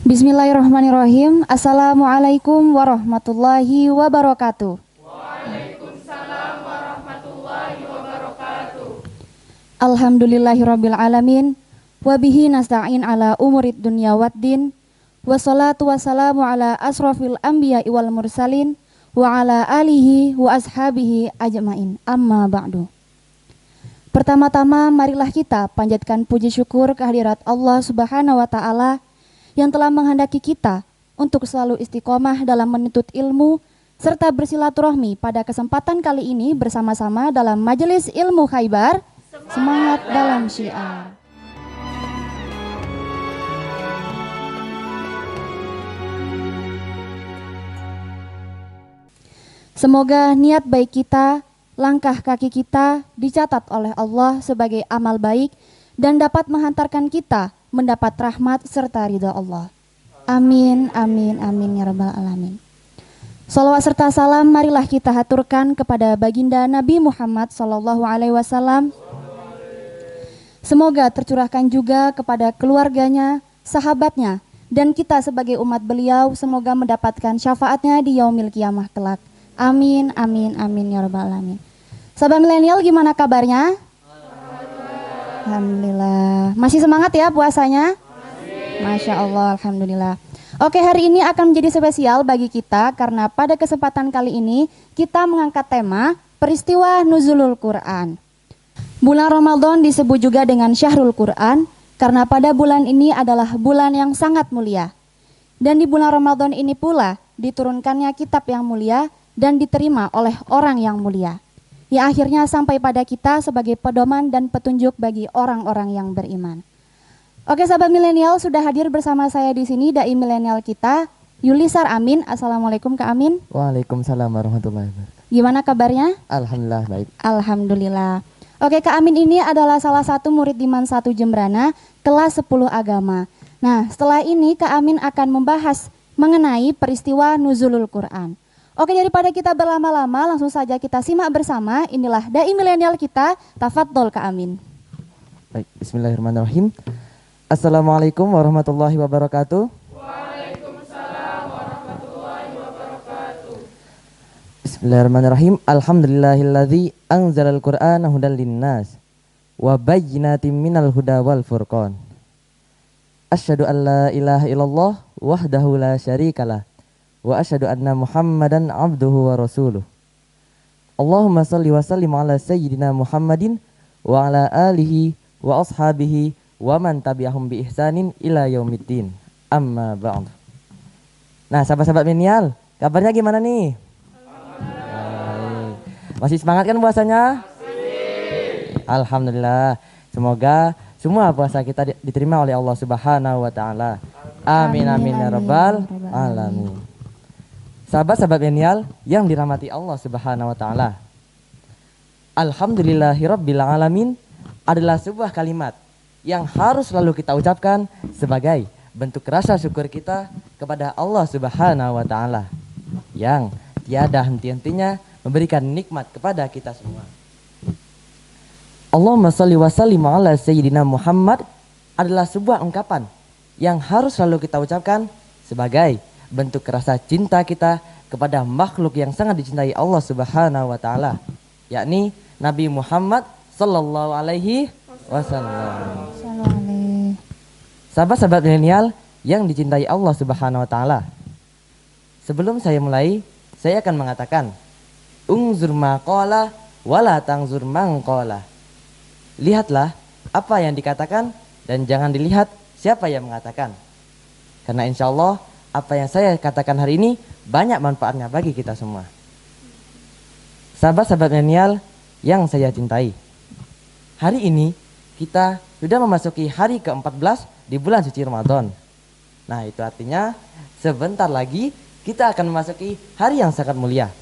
Bismillahirrahmanirrahim. Assalamualaikum warahmatullahi wabarakatuh. Alhamdulillahirabbil alamin wa bihi nasta'in ala umurid dunya waddin. Wassalatu wassalamu ala asrofil anbiya'i wal mursalin wa ala alihi wa ashabihi ajmain. Amma ba'du. Pertama-tama marilah kita panjatkan puji syukur kehadirat Allah Subhanahu wa taala yang telah menghendaki kita untuk selalu istiqomah dalam menuntut ilmu serta bersilaturahmi pada kesempatan kali ini bersama-sama dalam Majelis Ilmu Khaybar. Semangat dalam syiar. Semoga niat baik kita, langkah kaki kita dicatat oleh Allah sebagai amal baik dan dapat menghantarkan kita mendapat rahmat serta ridha Allah. Amin, amin, amin ya rabbal alamin. Salawat serta salam marilah kita haturkan kepada baginda Nabi Muhammad SAW. Semoga tercurahkan juga kepada keluarganya, sahabatnya, dan kita sebagai umat beliau semoga mendapatkan syafaatnya di yaumil kiamah kelak. Amin, amin, amin ya rabbal alamin. Sahabat milenial, gimana kabarnya? Alhamdulillah. Masih semangat ya puasanya? Masya Allah, alhamdulillah. Oke, hari ini akan menjadi spesial bagi kita karena pada kesempatan kali ini kita mengangkat tema peristiwa nuzulul Quran. Bulan Ramadan disebut juga dengan Syahrul Quran karena pada bulan ini adalah bulan yang sangat mulia. Dan di bulan Ramadan ini pula diturunkannya kitab yang mulia dan diterima oleh orang yang mulia. Yang akhirnya sampai pada kita sebagai pedoman dan petunjuk bagi orang-orang yang beriman. Oke sahabat milenial, sudah hadir bersama saya di sini dai milenial kita, Yulisar Amin. Assalamualaikum Kak Amin. Waalaikumsalam warahmatullahi wabarakatuh. Gimana kabarnya? Alhamdulillah baik. Alhamdulillah. Oke, Kak Amin ini adalah salah satu murid di Man 1 Jembrana, kelas 10 agama. Nah, setelah ini Kak Amin akan membahas mengenai peristiwa nuzulul Quran. Oke, daripada kita berlama-lama, langsung saja kita simak bersama. Inilah dai milenial kita, tafadhol Kak Amin. Baik, bismillahirrahmanirrahim. Assalamualaikum warahmatullahi wabarakatuh. Waalaikumsalam warahmatullahi wabarakatuh. Bismillahirrahmanirrahim. Alhamdulillahilladzi anzalal Qur'ana hudal linnas wa bayyinatin minal huda wal furqan. Asyhadu an la ilaha illallah wahdahu la syarikalah wa asyhadu anna Muhammadan abduhu wa rasuluh. Allahumma salli wa sallim ala sayyidina Muhammadin wa ala alihi wa ashabihi wa man tabi'ahum bi ihsanin ila yaumiddin. Amma ba'd. Nah, sahabat-sahabat milenial, kabarnya gimana nih? Masih semangat kan puasanya? Alhamdulillah. Semoga semua puasa kita diterima oleh Allah Subhanahu wa taala. Amin amin ya rabbal alamin. Sahabat-sahabat milenial yang dirahmati Allah Subhanahu wa taala. Alhamdulillahirabbil alamin adalah sebuah kalimat yang harus selalu kita ucapkan sebagai bentuk rasa syukur kita kepada Allah Subhanahu wa taala yang tiada henti-hentinya memberikan nikmat kepada kita semua. Allahumma shalli wa sallim ala sayyidina Muhammad adalah sebuah ungkapan yang harus selalu kita ucapkan sebagai bentuk rasa cinta kita kepada makhluk yang sangat dicintai Allah Subhanahu wa taala, yakni Nabi Muhammad sallallahu alaihi wasallam. Sahabat-sahabat milenial yang dicintai Allah Subhanahu wa taala. Sebelum saya mulai, saya akan mengatakan unzur maqala wala tangzur mangqala. Lihatlah apa yang dikatakan dan jangan dilihat siapa yang mengatakan. Karena insya Allah apa yang saya katakan hari ini banyak manfaatnya bagi kita semua. Sahabat-sahabat milenial yang saya cintai, hari ini kita sudah memasuki hari ke-14 di bulan suci Ramadan. Nah, itu artinya sebentar lagi kita akan memasuki hari yang sangat mulia,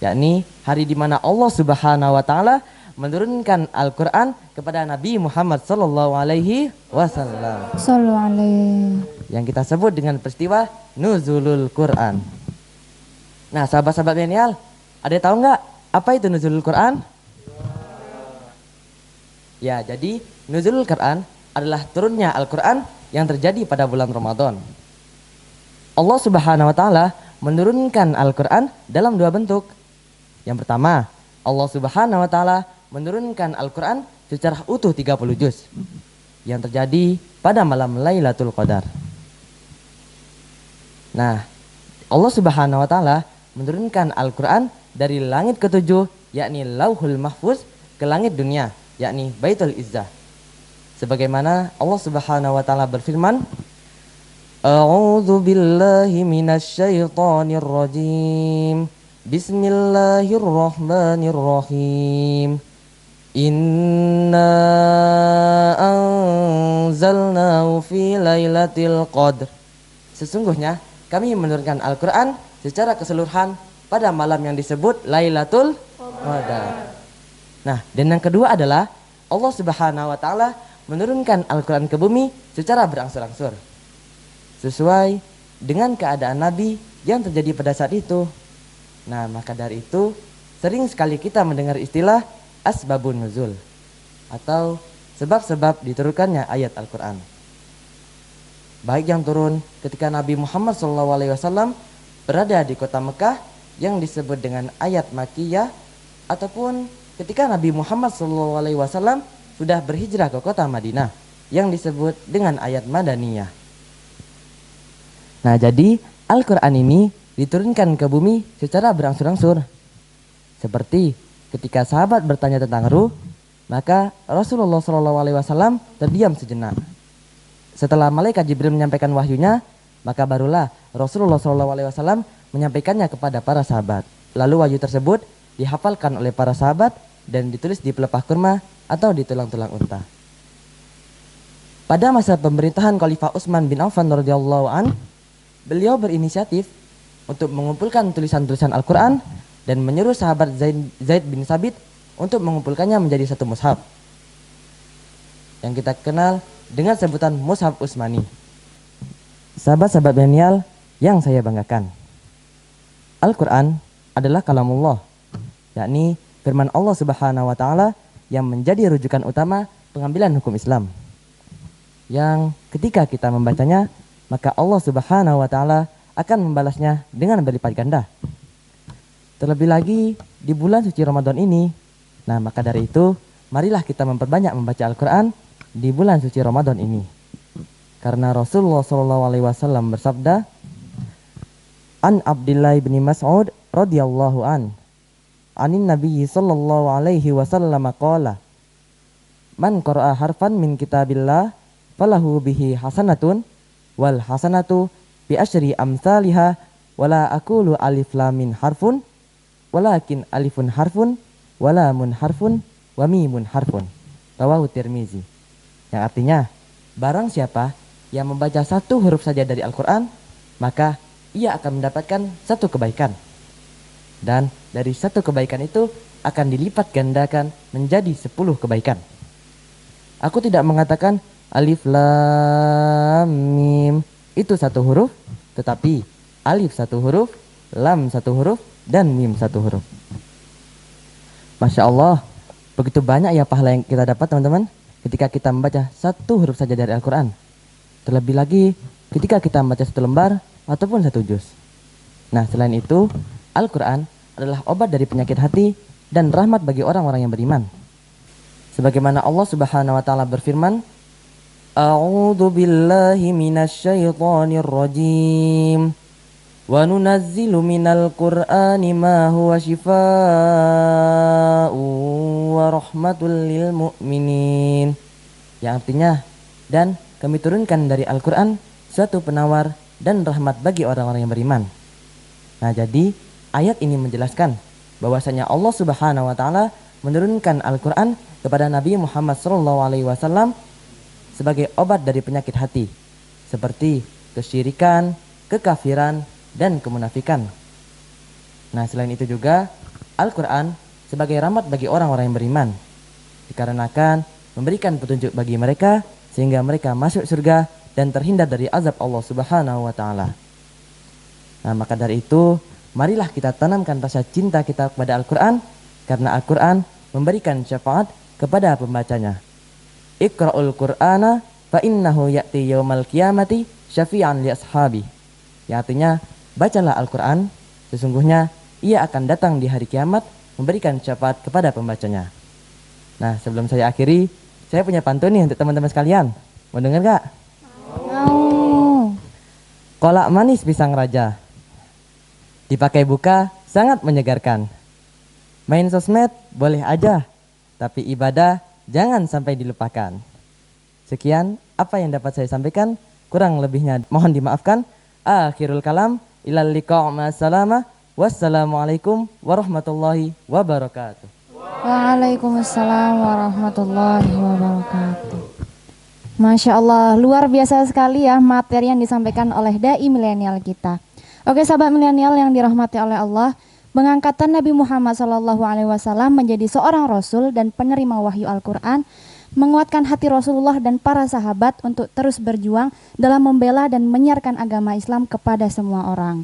yakni hari di mana Allah Subhanahu wa taala menurunkan Al-Qur'an kepada Nabi Muhammad sallallahu alaihi wasallam. Yang kita sebut dengan peristiwa nuzulul Quran. Nah, sahabat-sahabat milenial, ada tahu nggak apa itu nuzulul Quran? Ya, jadi nuzulul Quran adalah turunnya Al-Quran yang terjadi pada bulan Ramadan. Allah Subhanahu wa Ta'ala menurunkan Al-Quran dalam dua bentuk. Yang pertama, Allah Subhanahu wa Ta'ala menurunkan Al-Quran secara utuh 30 juz yang terjadi pada malam Lailatul Qadar. Nah, Allah Subhanahu wa Ta'ala menurunkan Al-Quran dari langit ketujuh, yakni Lauhul Mahfuz, ke langit dunia, yakni Baitul Izzah. Sebagaimana Allah Subhanahu wa Ta'ala berfirman, A'udzu billahi minasyaitonir rajim. Bismillahirrahmanirrahim. Inna anzalnahu fi lailatul qadr. Sesungguhnya kami menurunkan Al-Quran secara keseluruhan pada malam yang disebut Lailatul Qadar. Nah, dan yang kedua adalah Allah Subhanahu wa Ta'ala menurunkan Al-Quran ke bumi secara berangsur-angsur sesuai dengan keadaan Nabi yang terjadi pada saat itu. Nah, maka dari itu sering sekali kita mendengar istilah asbabun nuzul atau sebab-sebab diturunkannya ayat Al-Quran. Baik yang turun ketika Nabi Muhammad SAW berada di kota Mekah yang disebut dengan ayat Makkiyah, ataupun ketika Nabi Muhammad SAW sudah berhijrah ke kota Madinah yang disebut dengan ayat Madaniyah. Nah, jadi Al-Quran ini diturunkan ke bumi secara berangsur-angsur. Seperti ketika sahabat bertanya tentang ruh, maka Rasulullah SAW terdiam sejenak. Setelah malaikat Jibril menyampaikan wahyunya, maka barulah Rasulullah SAW menyampaikannya kepada para sahabat. Lalu wahyu tersebut dihafalkan oleh para sahabat dan ditulis di pelepah kurma atau di tulang-tulang unta. Pada masa pemerintahan Khalifah Utsman bin Affan radhiyallahu an, beliau berinisiatif untuk mengumpulkan tulisan-tulisan Al-Quran dan menyuruh sahabat Zaid bin Sabit untuk mengumpulkannya menjadi satu mushaf yang kita kenal dengan sebutan Mushaf Utsmani. Sahabat-sahabat milenial yang saya banggakan, Al-Quran adalah kalamullah, yakni firman Allah Subhanahu wa Ta'ala yang menjadi rujukan utama pengambilan hukum Islam, yang ketika kita membacanya, maka Allah Subhanahu wa Ta'ala akan membalasnya dengan berlipat ganda. Terlebih lagi di bulan suci Ramadan ini. Nah, maka dari itu marilah kita memperbanyak membaca Al-Quran di bulan suci Ramadan ini. Karena Rasulullah SAW bersabda, An Abdullah bin Mas'ud radhiyallahu an, anin Nabi sallallahu alaihi wasallam qala, Man qara'a harfan min kitabillah falahu bihi hasanatun wal hasanatu bi asyri amsalihha wala aqulu alif lam min harfun walakin alifun harfun wala mun harfun wa mimun harfun. Rawahu Tirmizi. Yang artinya, barang siapa yang membaca satu huruf saja dari Al-Quran, maka ia akan mendapatkan satu kebaikan. Dan dari satu kebaikan itu akan dilipat gandakan menjadi 10 kebaikan. Aku tidak mengatakan alif lam mim itu satu huruf, tetapi alif satu huruf, lam satu huruf, dan mim satu huruf. Masya Allah, begitu banyak ya pahala yang kita dapat teman-teman ketika kita membaca satu huruf saja dari Al-Quran. Terlebih lagi ketika kita membaca satu lembar ataupun satu juz. Nah, selain itu, Al-Quran adalah obat dari penyakit hati dan rahmat bagi orang-orang yang beriman. Sebagaimana Allah Subhanahu wa Ta'ala berfirman, A'udzu billahi minasyaitonir rajim. Wa nunazzilu minal Qur'ani ma huwa shifaa'un wa rahmatul lil mu'minin. Yang artinya, dan kami turunkan dari Al-Quran suatu penawar dan rahmat bagi orang-orang yang beriman. Nah, jadi ayat ini menjelaskan bahwasanya Allah Subhanahu wa Ta'ala menurunkan Al-Quran kepada Nabi Muhammad SAW sebagai obat dari penyakit hati, seperti kesyirikan, kekafiran, dan kemunafikan. Nah, selain itu juga Al-Quran sebagai rahmat bagi orang-orang yang beriman, dikarenakan memberikan petunjuk bagi mereka sehingga mereka masuk surga dan terhindar dari azab Allah Subhanahu wa Ta'ala. Nah, maka dari itu marilah kita tanamkan rasa cinta kita kepada Al-Quran, karena Al-Quran memberikan syafaat kepada pembacanya. Iqra'ul Qur'ana fa innahu ya'ti yaumal qiyamati syafi'an li ashabi. Yang artinya, bacalah Al-Qur'an, sesungguhnya ia akan datang di hari kiamat memberikan syafaat kepada pembacanya. Nah, sebelum saya akhiri, saya punya pantun nih untuk teman-teman sekalian. Mau dengar gak? Mau. Kolak manis pisang raja, dipakai buka sangat menyegarkan. Main sosmed boleh aja, tapi ibadah jangan sampai dilupakan. Sekian apa yang dapat saya sampaikan, kurang lebihnya mohon dimaafkan. Akhirul kalam, ilal liqa' ma'assalamah. Wassalamualaikum warahmatullahi wabarakatuh. Waalaikumsalam warahmatullahi wabarakatuh. Masya Allah, luar biasa sekali ya materi yang disampaikan oleh dai milenial kita. Oke sahabat milenial yang dirahmati oleh Allah, pengangkatan Nabi Muhammad SAW menjadi seorang Rasul dan penerima wahyu Al-Quran menguatkan hati Rasulullah dan para sahabat untuk terus berjuang dalam membela dan menyiarkan agama Islam kepada semua orang.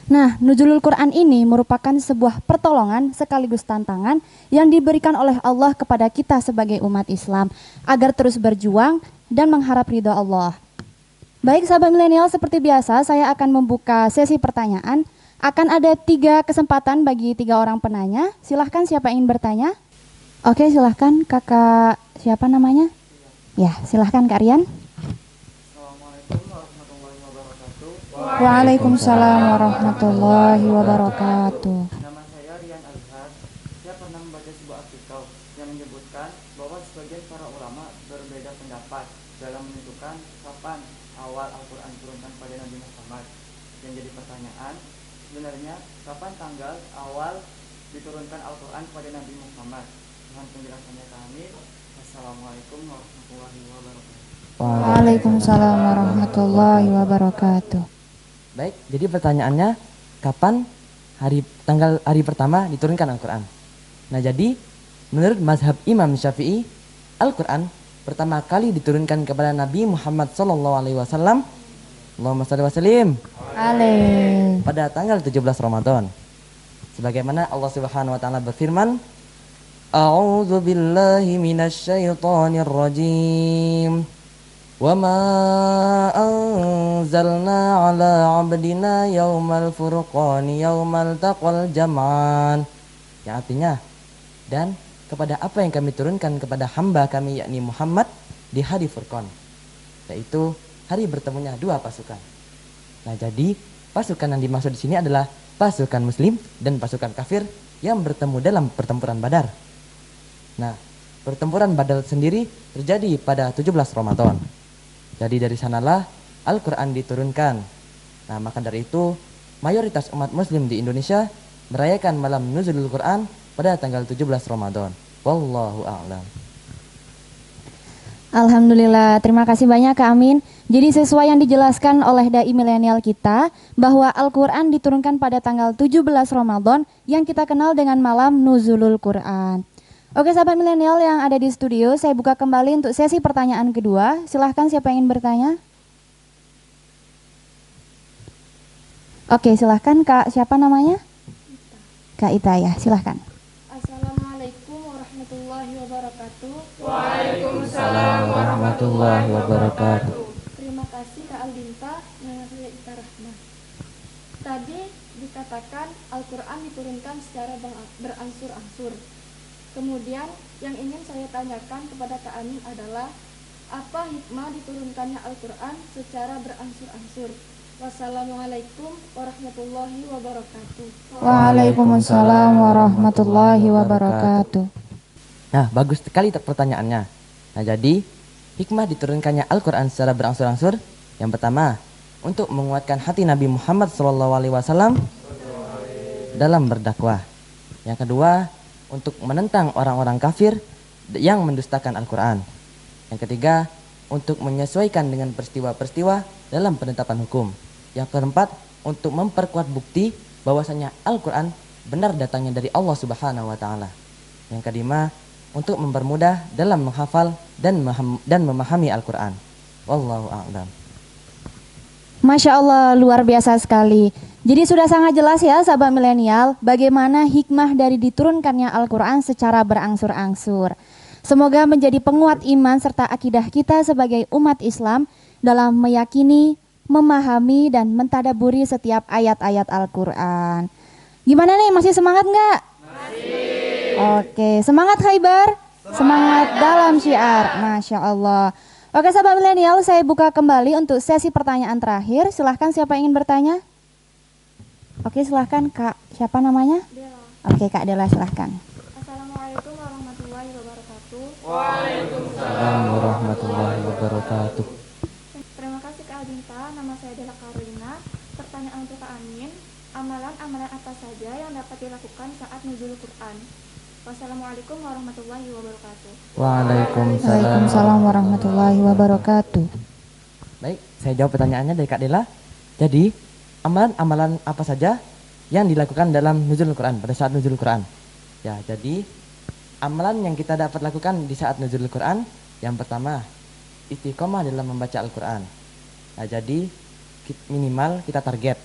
Nah, Nuzulul Quran ini merupakan sebuah pertolongan sekaligus tantangan yang diberikan oleh Allah kepada kita sebagai umat Islam agar terus berjuang dan mengharap ridha Allah. Baik sahabat milenial, seperti biasa saya akan membuka sesi pertanyaan. Akan ada 3 kesempatan bagi 3 orang penanya. Silahkan siapa ingin bertanya? Oke, silahkan kakak, siapa namanya? Ya, silahkan Kak Rian. Waalaikumsalam warahmatullahi wabarakatuh. Nama saya Rian Azhar. Saya pernah membaca sebuah artikel yang menyebutkan bahwa sebagian para ulama berbeda pendapat dalam menentukan kapan awal Al-Quran diturunkan pada Nabi Muhammad. Yang jadi pertanyaan, sebenarnya kapan tanggal awal diturunkan Al-Quran pada Nabi Muhammad? Mohon penjelasannya kami. Assalamualaikum warahmatullahi wabarakatuh. Waalaikumsalam warahmatullahi wabarakatuh. Baik, jadi pertanyaannya kapan tanggal hari pertama diturunkan Al-Quran? Nah, jadi menurut mazhab Imam Syafi'i, Al-Quran pertama kali diturunkan kepada Nabi Muhammad SAW, Allahumma shalli wa sallim, pada tanggal 17 Ramadan. Sebagaimana Allah Subhanahu wa taala berfirman, A'udzu billahi minasy syaithanir rajim. Wa ma anzalna ala 'abdina yaumal furqani yaumal taqal jam'an. Yang artinya, dan kepada apa yang kami turunkan kepada hamba kami yakni Muhammad di hari Furqan, yaitu hari bertemunya 2 pasukan. Nah, jadi pasukan yang dimaksud di sini adalah pasukan muslim dan pasukan kafir yang bertemu dalam pertempuran Badar. Nah, pertempuran Badar sendiri terjadi pada 17 Ramadan. Jadi dari sanalah Al-Quran diturunkan. Nah, maka dari itu mayoritas umat muslim di Indonesia merayakan malam Nuzulul Quran pada tanggal 17 Ramadan. Wallahu a'lam. Alhamdulillah, terima kasih banyak Kak Amin. Jadi sesuai yang dijelaskan oleh dai milenial kita bahwa Al-Quran diturunkan pada tanggal 17 Ramadan yang kita kenal dengan malam Nuzulul Quran. Oke sahabat milenial yang ada di studio, saya buka kembali untuk sesi pertanyaan kedua. Silahkan siapa yang ingin bertanya? Oke, silahkan Kak, siapa namanya? Kak Ita ya, silahkan. Assalamualaikum warahmatullahi wabarakatuh. Waalaikumsalam warahmatullahi wabarakatuh. Terima kasih Kak Aldinta. Nama saya Ita Rahma. Tadi dikatakan Al-Quran diturunkan secara berangsur-angsur. Kemudian yang ingin saya tanyakan kepada Kak Amin adalah apa hikmah diturunkannya Al-Quran secara berangsur-angsur? Wassalamualaikum warahmatullahi wabarakatuh. Waalaikumsalam warahmatullahi wabarakatuh. Nah, bagus sekali pertanyaannya. Nah, jadi hikmah diturunkannya Al-Quran secara berangsur-angsur, yang pertama untuk menguatkan hati Nabi Muhammad SAW dalam berdakwah. Yang kedua, untuk menentang orang-orang kafir yang mendustakan Al-Quran. Yang ketiga, untuk menyesuaikan dengan peristiwa-peristiwa dalam penetapan hukum. Yang keempat, untuk memperkuat bukti bahwasanya Al-Quran benar datangnya dari Allah Subhanahu wa taala. Yang kelima, untuk mempermudah dalam menghafal dan memahami Al-Quran. Wallahu a'lam. Masya Allah, luar biasa sekali. Jadi sudah sangat jelas ya sahabat milenial bagaimana hikmah dari diturunkannya Al-Quran secara berangsur-angsur. Semoga menjadi penguat iman serta akidah kita sebagai umat Islam dalam meyakini, memahami, dan mentadaburi setiap ayat-ayat Al-Quran. Gimana nih, masih semangat nggak? Masih. Oke, semangat Khaybar, semangat dalam syiar, Masya Allah. Oke sahabat milenial, saya buka kembali untuk sesi pertanyaan terakhir. Silahkan siapa yang ingin bertanya? Oke, silahkan Kak, siapa namanya? Bella. Oke Kak Dela, silahkan. Assalamualaikum warahmatullahi wabarakatuh. Assalamualaikum warahmatullahi wabarakatuh. Terima kasih Kak Aldinta. Nama saya Dela Karolina. Pertanyaan untuk Kak Amin. Amalan-amalan apa saja yang dapat dilakukan saat nuzul Quran? Wassalamualaikum warahmatullahi wabarakatuh. Waalaikumsalam warahmatullahi wabarakatuh. Baik, saya jawab pertanyaannya dari Kak Dela. Jadi, amalan-amalan apa saja yang dilakukan dalam nuzul Quran, pada saat nuzul Quran? Ya, jadi amalan yang kita dapat lakukan di saat nuzul Quran, yang pertama, istiqomah dalam membaca Al-Quran. Nah, jadi minimal kita target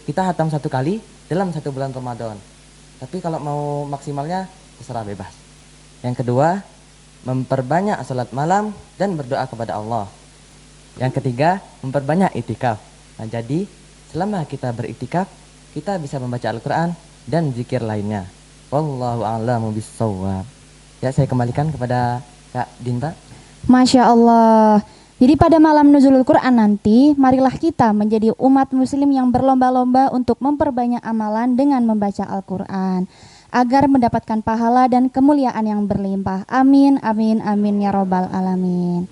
kita hatam 1 kali dalam 1 bulan Ramadan. Tapi kalau mau maksimalnya terserah bebas. Yang kedua, memperbanyak salat malam dan berdoa kepada Allah. Yang ketiga, memperbanyak itikaf. Nah, jadi selama kita beriktikaf, kita bisa membaca Al-Quran dan zikir lainnya. Wallahu a'lamu bissawab. Ya, saya kembalikan kepada Kak Dinta. Masya Allah. Jadi pada malam nuzulul Quran nanti, marilah kita menjadi umat muslim yang berlomba-lomba untuk memperbanyak amalan dengan membaca Al-Quran, agar mendapatkan pahala dan kemuliaan yang berlimpah. Amin, amin, amin ya robbal alamin.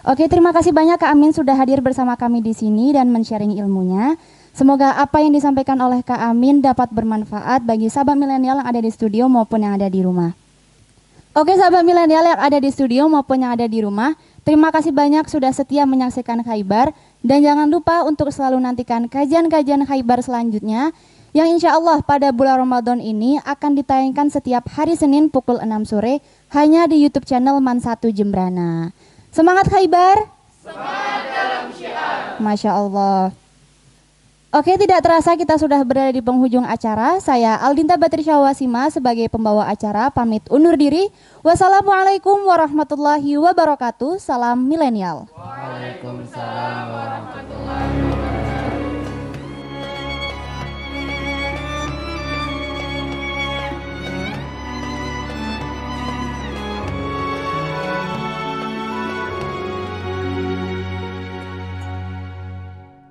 Oke, terima kasih banyak Kak Amin sudah hadir bersama kami di sini dan men-sharing ilmunya. Semoga apa yang disampaikan oleh Kak Amin dapat bermanfaat bagi sahabat milenial yang ada di studio maupun yang ada di rumah. Oke sahabat milenial yang ada di studio maupun yang ada di rumah, terima kasih banyak sudah setia menyaksikan Khaybar. Dan jangan lupa untuk selalu nantikan kajian-kajian Khaybar selanjutnya yang insya Allah pada bulan Ramadan ini akan ditayangkan setiap hari Senin pukul 6 sore hanya di YouTube channel Man1 Jembrana. Semangat Khaybar! Semangat dalam syiar! Masya Allah. Oke, tidak terasa kita sudah berada di penghujung acara. Saya Aldinta Batrisya Wasima sebagai pembawa acara pamit undur diri. Wassalamualaikum warahmatullahi wabarakatuh. Salam milenial. Waalaikumsalam warahmatullahi wabarakatuh.